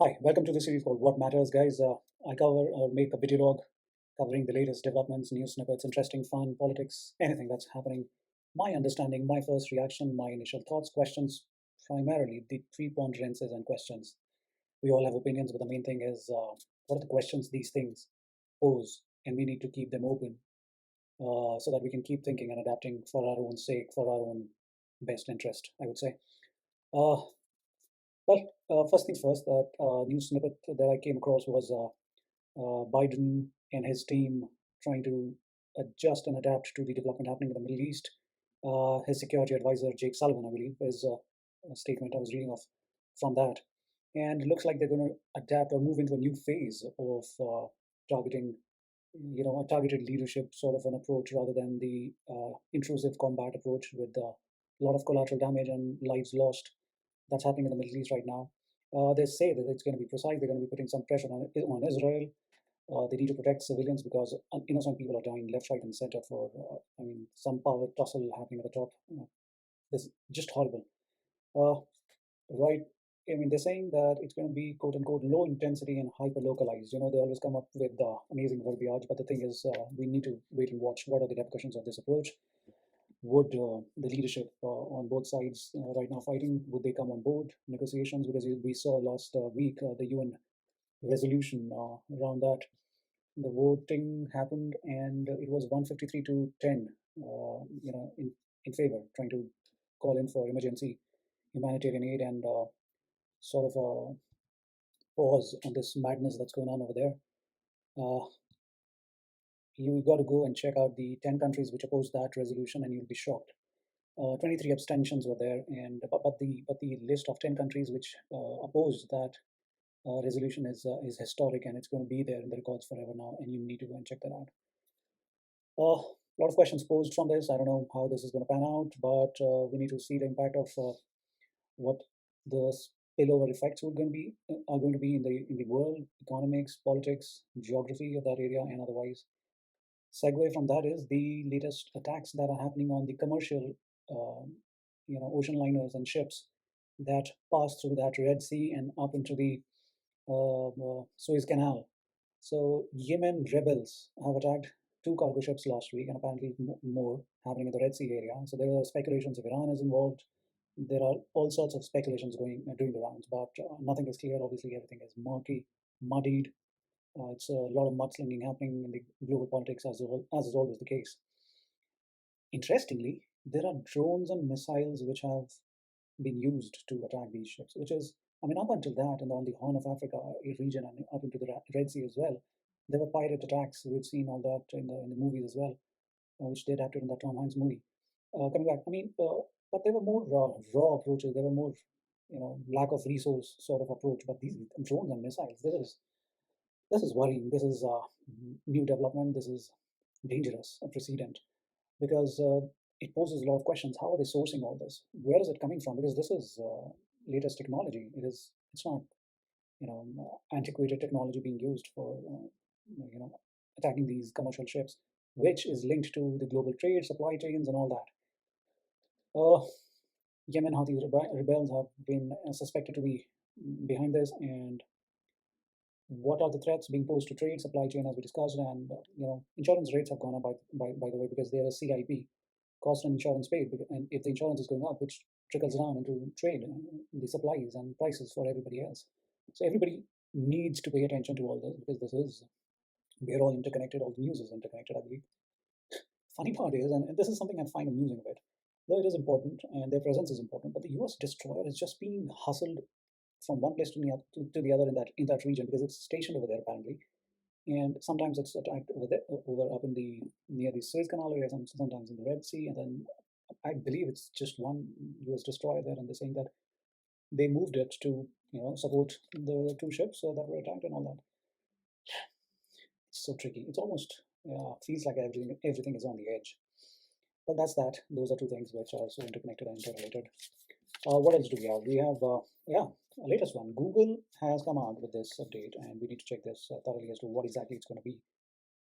Hi, welcome to the series called What Matters, guys. I cover or make a video log covering the latest developments, news snippets, interesting fun, politics, anything that's happening. My understanding, my first reaction, my initial thoughts, questions, primarily the preponderances and questions. We all have opinions, but the main thing is what are the questions these things pose, and we need to keep them open so that we can keep thinking and adapting for our own sake, for our own best interest, I would say. Uh, First things first, that news snippet that I came across was Biden and his team trying to adjust and adapt to the development happening in the Middle East. His security advisor, Jake Sullivan, I believe, is a statement I was reading off from that. And it looks like they're going to adapt or move into a new phase of targeting, a targeted leadership sort of an approach rather than the intrusive combat approach with a lot of collateral damage and lives lost that's happening in the Middle East right now. They say that it's going to be precise. They're going to be putting some pressure on Israel. They need to protect civilians because innocent people are dying left, right, and center for, some power tussle happening at the top. This is just horrible. Uh, right. I mean, they're saying that it's going to be quote unquote low intensity and hyper localized. They always come up with amazing verbiage, but the thing is, we need to wait and watch what are the repercussions of this approach. Would the leadership on both sides right now fighting, would they come on board negotiations? Because we saw last week the UN resolution around that. The voting happened and it was 153 to 10, in favor, trying to call in for emergency humanitarian aid and sort of a pause on this madness that's going on over there. Uh, you got to go and check out the 10 countries which opposed that resolution and you'll be shocked. 23 abstentions were there, and but the list of 10 countries which opposed that resolution is historic, and it's going to be there in the records forever now. And you need to go and check that out. A lot of questions posed from this. I don't know how this is going to pan out, but we need to see the impact of what the spillover effects are going to be in the world, economics, politics, geography of that area, and otherwise. Segue from that is the latest attacks that are happening on the commercial, ocean liners and ships that pass through that Red Sea and up into the Suez Canal. So Yemen rebels have attacked two cargo ships last week, and apparently more happening in the Red Sea area. So there are speculations if Iran is involved. There are all sorts of speculations doing the rounds, but nothing is clear. Obviously, everything is murky, muddied, it's a lot of mudslinging happening in the global politics as is always the case. Interestingly, there are drones and missiles which have been used to attack these ships, which is, I mean, up until that and on the Horn of Africa region and up into the Red Sea as well, there were pirate attacks. We've seen all that in the movies as well, which they adapted in that Tom Hanks movie. Coming back, but there were more raw approaches. There were more, lack of resource sort of approach. But these drones and missiles, this is worrying. This is new development. This is dangerous, a precedent, because it poses a lot of questions. How are they sourcing all this? Where is it coming from? Because this is latest technology. It's not, antiquated technology being used for, attacking these commercial ships, which is linked to the global trade, supply chains, and all that. Yemen Houthi rebels have been suspected to be behind this, and what are the threats being posed to trade, supply chain, as we discussed, and insurance rates have gone up by the way, because they're a CIP, cost and insurance paid, and if the insurance is going up, which trickles down into trade, the supplies and prices for everybody else. So everybody needs to pay attention to all this because we're all interconnected. All the news is interconnected, I believe. Funny part is, and this is something I find amusing a bit, though it is important and their presence is important, but the US destroyer is just being hustled from one place to the other in that region because it's stationed over there apparently, and sometimes it's attacked over there, over up in the near the Suez Canal area, sometimes in the Red Sea, and then I believe it's just one U.S. destroyer there, and they're saying that they moved it to support the two ships that were attacked and all that. It's so tricky. It's almost feels like everything is on the edge. But that's that. Those are two things which are so interconnected and interrelated. What else do we have? We have, a latest one. Google has come out with this update, and we need to check this thoroughly as to what exactly it's going to be.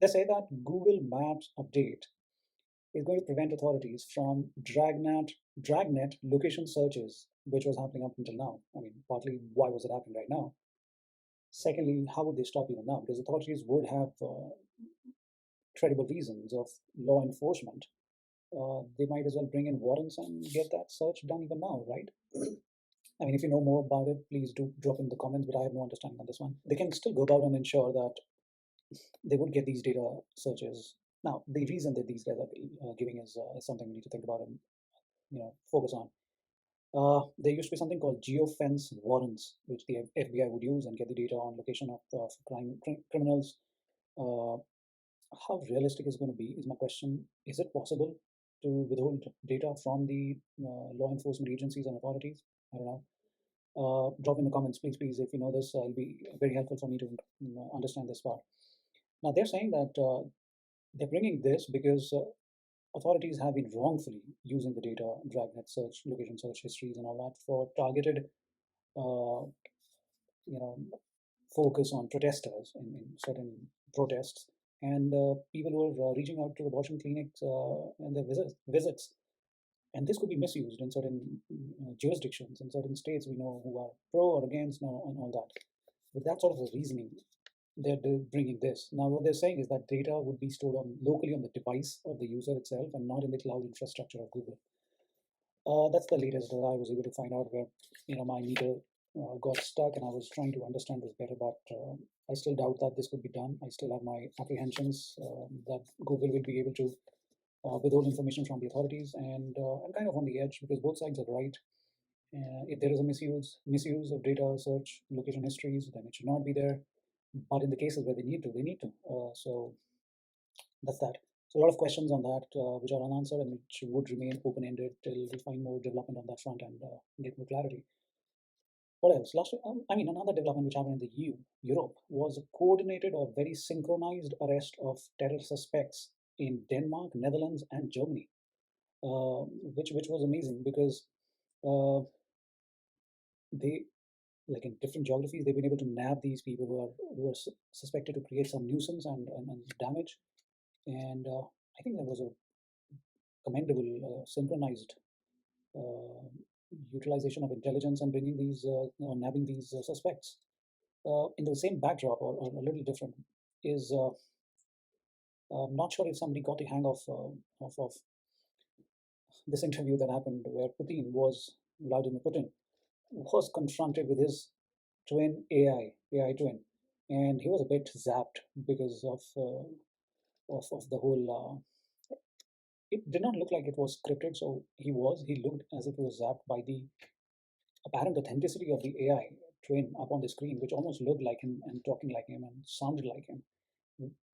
They say that Google Maps update is going to prevent authorities from dragnet location searches, which was happening up until now. I mean, partly why was it happening right now? Secondly, how would they stop even now? Because authorities would have credible reasons of law enforcement. They might as well bring in warrants and get that search done even now, right? I mean, if you know more about it, please do drop in the comments, but I have no understanding on this one. They can still go about and ensure that they would get these data searches. Now, the reason that these guys are giving is something we need to think about and focus on. There used to be something called geofence warrants, which the FBI would use and get the data on location of criminals. Uh, how realistic is it going to be? Is my question. Is it possible to withhold data from the law enforcement agencies and authorities? I don't know. Drop in the comments, please, please. If you know this, it'll be very helpful for me to understand this part. Now, they're saying that they're bringing this because authorities have been wrongfully using the data, dragnet search, location search histories, and all that for targeted, uh, you know, focus on protesters in certain protests and people who are reaching out to abortion clinics and their visits. And this could be misused in certain jurisdictions, in certain states we know who are pro or against and all that. With that sort of a reasoning, they're bringing this. Now, what they're saying is that data would be stored on locally on the device of the user itself and not in the cloud infrastructure of Google. That's the latest that I was able to find out where my meter got stuck, and I was trying to understand this better. But I still doubt that this could be done. I still have my apprehensions that Google will be able to withhold information from the authorities, and I'm kind of on the edge because both sides are right. If there is a misuse of data search location histories, then it should not be there. But in the cases where they need to. So that's that. So a lot of questions on that which are unanswered and which would remain open-ended till we find more development on that front and get more clarity. What else? Another development which happened in the EU, Europe, was a coordinated or very synchronized arrest of terror suspects in Denmark, Netherlands, and Germany, which was amazing because uh, they, like in different geographies, they've been able to nab these people who are suspected to create some nuisance and damage. And I think there was a commendable synchronized uh, utilization of intelligence and bringing these, nabbing these suspects. In the same backdrop, or a little different, is I'm not sure if somebody got the hang of this interview that happened where Vladimir Putin was confronted with his AI twin, and he was a bit zapped because of the whole. It did not look like it was scripted, so he looked as if he was zapped by the apparent authenticity of the AI twin up on the screen, which almost looked like him and talking like him and sounded like him,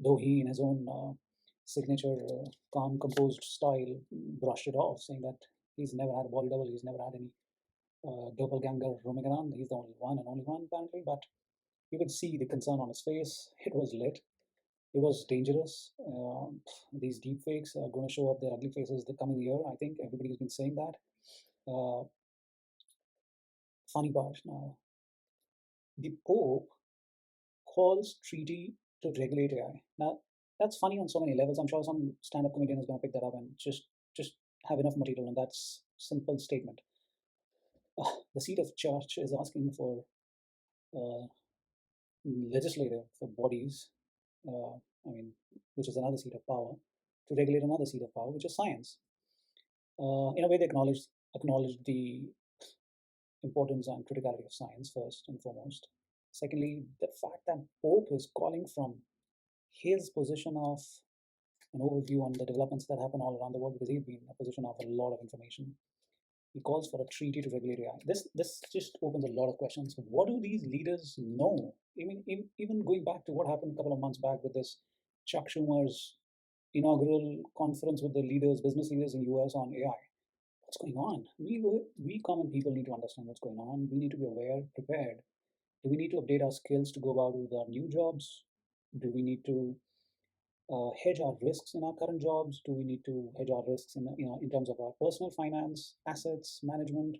though he, in his own signature calm, composed style, brushed it off, saying that he's never had a body double, he's never had any doppelganger roaming around. He's the only one and only one, apparently. But you could see the concern on his face. It was lit. It was dangerous. These deep fakes are going to show up their ugly faces the coming year. I think everybody's been saying that. Funny part now, the Pope calls treaty to regulate AI. Now, that's funny on so many levels. I'm sure some stand-up comedian is going to pick that up and just have enough material on that simple statement. The seat of church is asking for uh, legislative for bodies, uh, I mean, which is another seat of power, to regulate another seat of power, which is science. In a way, they acknowledge the importance and criticality of science first and foremost. Secondly, the fact that Pope is calling from his position of an overview on the developments that happen all around the world, because he's been in a position of a lot of information. He calls for a treaty to regulate AI. This just opens a lot of questions. What do these leaders know? I mean, even going back to what happened a couple of months back with this Chuck Schumer's inaugural conference with the business leaders in US on AI. What's going on? We common people need to understand what's going on. We need to be aware, prepared. Do we need to update our skills to go about with our new jobs? Do we need to hedge our risks in our current jobs? Do we need to hedge our risks in terms of our personal finance, assets, management?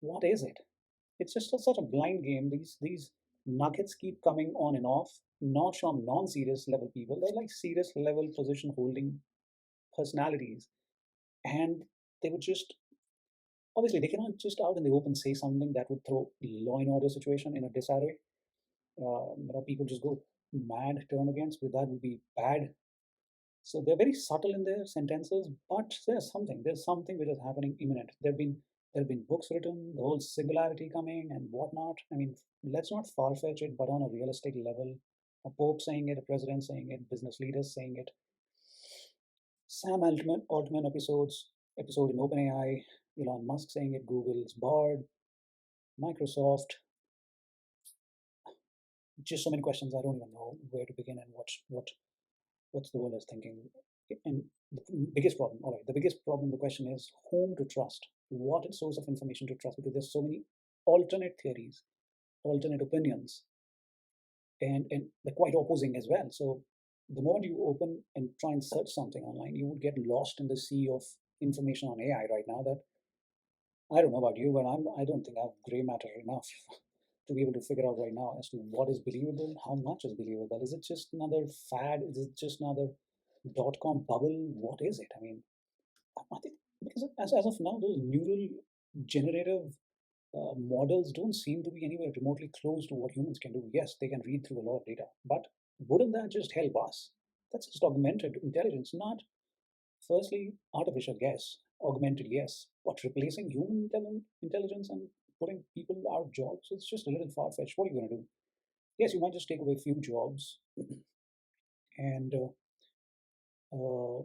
What is it? It's just such a blind game. These nuggets keep coming on and off, not from non-serious level people. They're like serious level position holding personalities, and they would just obviously they cannot just out in the open say something that would throw law and order situation in a disarray. People just go mad, turn against. With that would be bad. So they're very subtle in their sentences, but there's something which is happening imminent. There have been books written, the whole singularity coming and whatnot. I mean, let's not far fetch it, but on a realistic level, a pope saying it, a president saying it, business leaders saying it, Sam Altman episode in OpenAI, Elon Musk saying it, Google's Bard, Microsoft. Just so many questions. I don't even know where to begin and what's the world is thinking. And the biggest problem, all right, the biggest problem, the question is whom to trust, what source of information to trust, because there's so many alternate theories, alternate opinions, and they're quite opposing as well. So the moment you open and try and search something online, you would get lost in the sea of information on AI right now that I don't know about you, but I don't think I have gray matter enough to be able to figure out right now as to what is believable, how much is believable. Is it just another fad? Is it just another dot-com bubble? What is it? I mean, I think because as of now, those neural generative models don't seem to be anywhere remotely close to what humans can do. Yes, they can read through a lot of data, but wouldn't that just help us? That's just augmented intelligence, not firstly artificial, yes, augmented, yes, but replacing human intelligence and putting people out of jobs, it's just a little far fetched. What are you going to do? Yes, you might just take away a few jobs, and uh,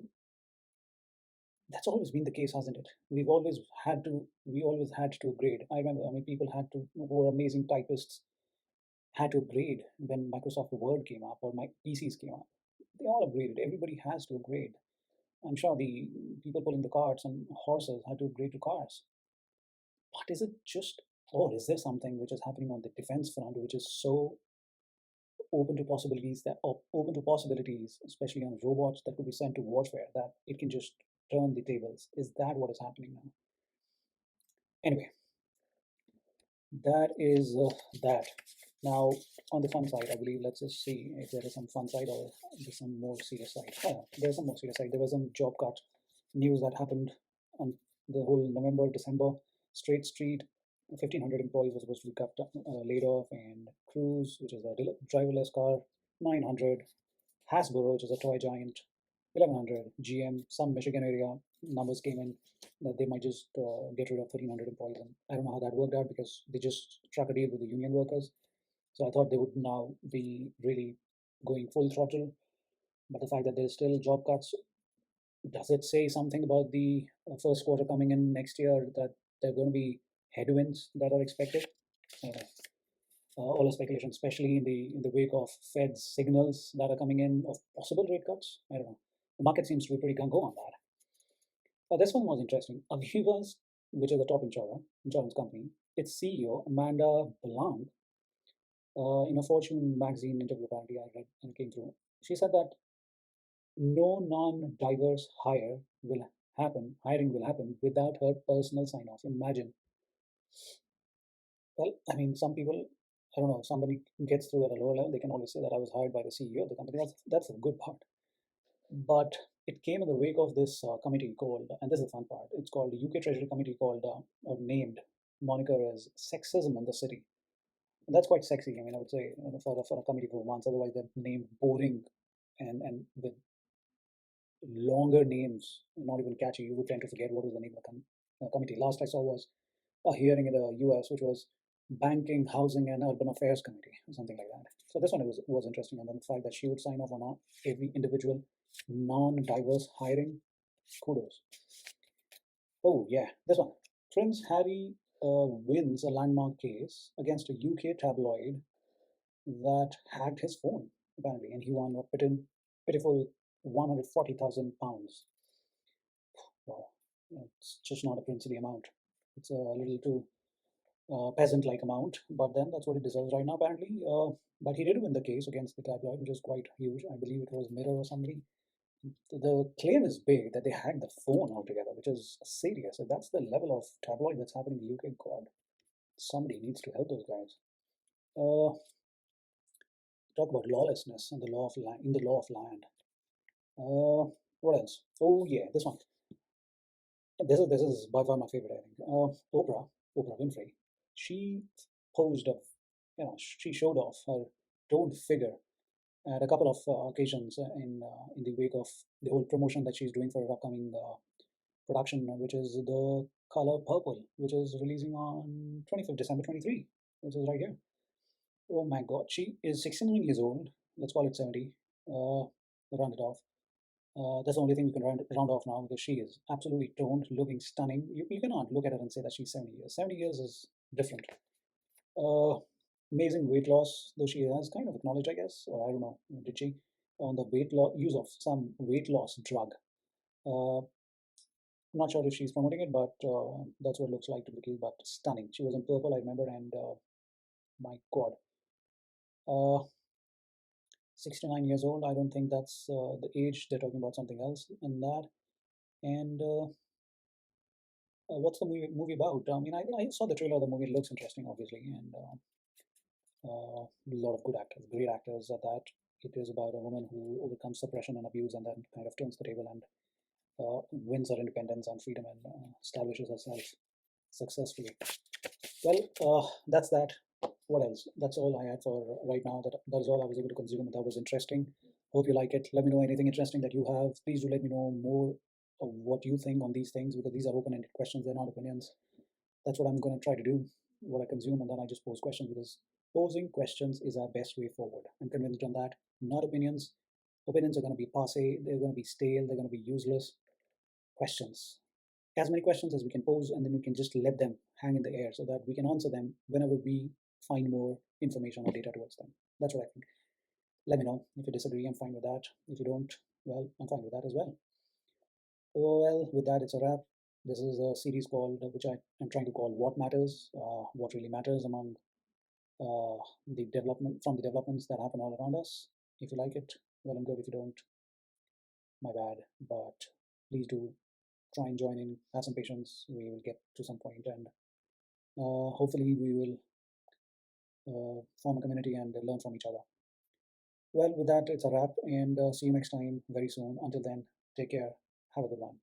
that's always been the case, hasn't it? We always had to upgrade. I remember, I mean, people had to who were amazing typists had to upgrade when Microsoft Word came up or my PCs came up. They all upgraded. Everybody has to upgrade. I'm sure the people pulling the carts and horses had to upgrade to cars. But is it just, or is there something which is happening on the defense front which is so open to possibilities, especially on robots that could be sent to warfare, that it can just turn the tables? Is that what is happening now? Anyway, that is that. Now, on the fun side, I believe, let's just see if there is some fun side or there's some more serious side. Oh, there's some more serious side. There was some job cut news that happened on the whole November, December. Straight Street, 1,500 employees were supposed to be laid off, and Cruise, which is a driverless car, 900. Hasbro, which is a toy giant, 1,100. GM, some Michigan area numbers came in that they might just get rid of 1,300 employees. And I don't know how that worked out because they just struck a deal with the union workers. So I thought they would now be really going full throttle. But the fact that there's still job cuts, does it say something about the first quarter coming in next year, that there are going to be headwinds that are expected? Uh, all the speculation, especially in the wake of Fed's signals that are coming in of possible rate cuts. I don't know. The market seems to be pretty gung ho on that. This one was interesting. Aviva's, which is a top insurance company, its CEO Amanda Blanc, in a Fortune magazine interview apparently I read and came through, she said that no non-diverse hiring will happen without her personal sign off. Imagine. Well, I mean, some people, I don't know, if somebody gets through at a lower level, they can always say that I was hired by the CEO of the company. That's a good part. But it came in the wake of this committee called, and this is the fun part, it's called the UK Treasury Committee called, or named, moniker as Sexism in the City. And that's quite sexy. I mean, I would say for a committee for once, otherwise they're named boring and with longer names, not even catchy. You would tend to forget what was the name of the committee. Last I saw was a hearing in the US, which was Banking, Housing, and Urban Affairs Committee, or something like that. So this one was interesting. And then the fact that she would sign off on every individual non-diverse hiring, kudos. Oh, yeah, this one. Prince Harry wins a landmark case against a UK tabloid that hacked his phone, apparently, and he won a pitiful £140,000. Wow, it's just not a princely amount. It's a little too peasant-like amount, but then that's what he deserves right now, apparently. But he did win the case against the tabloid, which is quite huge. I believe it was Mirror or somebody. The claim is big that they hacked the phone altogether, which is serious. If that's the level of tabloid that's happening in the UK, God, somebody needs to help those guys. Uh, Talk about lawlessness and the law of land in the law of land. What else? Oh yeah, this one. This is by far my favorite. I think Oprah Winfrey. She posed of, she showed off her don't figure at a couple of occasions in the wake of the whole promotion that she's doing for her upcoming production, which is The Color Purple, which is releasing on 25th December 23, which is right here. Oh my God, she is 69 years old. Let's call it 70. Uh, Round it off. That's the only thing we can round off now because she is absolutely toned, looking stunning. You cannot look at her and say that she's 70 years. 70 years is different. Uh, Amazing weight loss, though she has kind of acknowledged, I guess, or I don't know, did she, on the weight loss use of some weight loss drug. I'm not sure if she's promoting it, but that's what it looks like to be the case. But stunning. She was in purple, I remember, and my God, uh, 69 years old. I don't think that's the age. They're talking about something else in that. And what's the movie about? I mean, I saw the trailer of the movie. It looks interesting, obviously, and a lot of good actors, great actors at that. It is about a woman who overcomes suppression and abuse and then kind of turns the table and wins her independence and freedom and establishes herself successfully. Well, that's that. What else? That's all I had for right now. That is all I was able to consume. That was interesting. Hope you like it. Let me know anything interesting that you have. Please do let me know more of what you think on these things because these are open-ended questions. They're not opinions. That's what I'm going to try to do. What I consume, and then I just pose questions because posing questions is our best way forward. I'm convinced on that. Not opinions. Opinions are going to be passe. They're going to be stale. They're going to be useless. Questions, as many questions as we can pose, and then we can just let them hang in the air so that we can answer them whenever we find more information or data towards them. That's what I think. Let me know. If you disagree, I'm fine with that. If you don't, well, I'm fine with that as well. Well, with that, it's a wrap. This is a series called, which I am trying to call What Matters, what really matters among the development, from the developments that happen all around us. If you like it, well and good. If you don't, my bad. But please do try and join in, have some patience. We will get to some point, and hopefully we will form a community and learn from each other. Well, with that, it's a wrap, and see you next time very soon. Until then, take care. Have a good one.